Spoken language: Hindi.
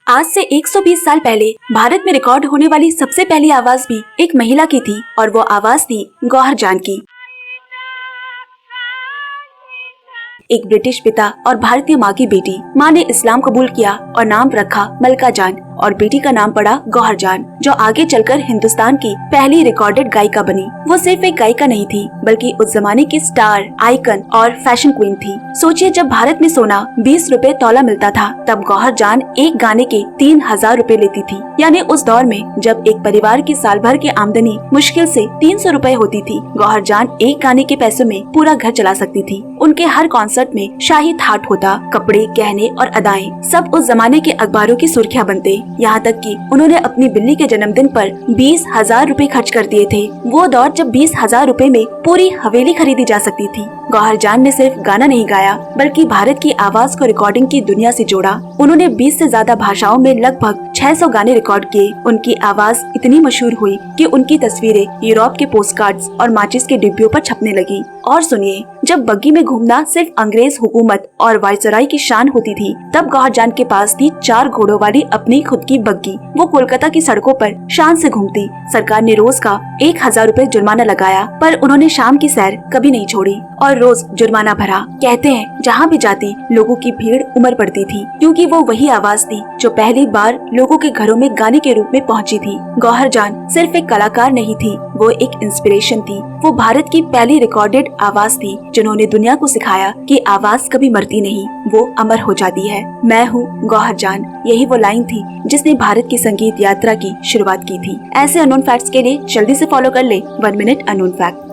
आज से 120 साल पहले भारत में रिकॉर्ड होने वाली सबसे पहली आवाज भी एक महिला की थी और वो आवाज थी गौहर जान की। एक ब्रिटिश पिता और भारतीय माँ की बेटी। माँ ने इस्लाम कबूल किया और नाम रखा मलका जान और बेटी का नाम पड़ा गौहर जान, जो आगे चलकर हिंदुस्तान की पहली रिकॉर्डेड गायिका बनी। वो सिर्फ एक गायिका नहीं थी बल्कि उस जमाने की स्टार, आइकन और फैशन क्वीन थी। सोचिए, जब भारत में सोना 20 रुपए तौला मिलता था तब गौहर जान एक गाने के 3000 रुपए लेती थी। यानी उस दौर में जब एक परिवार की साल भर की आमदनी मुश्किल से 300 रुपए होती थी, गौहर जान एक गाने के पैसों में पूरा घर चला सकती थी। उनके हर कॉन्सर्ट में शाही ठाट होता, कपड़े, गहने और अदाएं सब उस जमाने के अखबारों की सुर्खियां बनते। यहाँ तक कि उन्होंने अपनी बिल्ली के जन्मदिन पर 20,000 रुपए खर्च कर दिए थे। वो दौर जब 20,000 रुपए में पूरी हवेली खरीदी जा सकती थी। गौहर जान ने सिर्फ गाना नहीं गाया बल्कि भारत की आवाज को रिकॉर्डिंग की दुनिया से जोड़ा। उन्होंने 20 से ज्यादा भाषाओं में लगभग 600 गाने रिकॉर्ड किए। उनकी आवाज इतनी मशहूर हुई कि उनकी तस्वीरें यूरोप के पोस्टकार्ड्स और माचिस के डिब्बियों पर छपने लगी। और सुनिए, जब बग्गी में घूमना सिर्फ अंग्रेज हुकूमत और वायसराय की शान होती थी, तब गौहर जान के पास थी 4 घोड़ों वाली अपनी खुद की बग्गी। वो कोलकाता की सड़कों पर शान से घूमती। सरकार ने रोज का 1000 रुपए जुर्माना लगाया, पर उन्होंने शाम की सैर कभी नहीं छोड़ी और रोज जुर्माना भरा। कहते हैं जहाँ भी जाती लोगों की भीड़ उमड़ पड़ती थी, क्योंकि वो वही आवाज थी जो पहली बार लोगों के घरों में गाने के रूप में पहुंची थी। गौहर जान सिर्फ एक कलाकार नहीं थी, वो एक इंस्पिरेशन थी। वो भारत की पहली रिकॉर्डेड आवाज थी जिन्होंने दुनिया को सिखाया कि आवाज कभी मरती नहीं, वो अमर हो जाती है। मैं हूँ गौहर जान, यही वो लाइन थी जिसने भारत की संगीत यात्रा की शुरुआत की थी। ऐसे अननोन फैक्ट्स के लिए जल्दी से फॉलो कर ले 1 मिनट अननोन फैक्ट।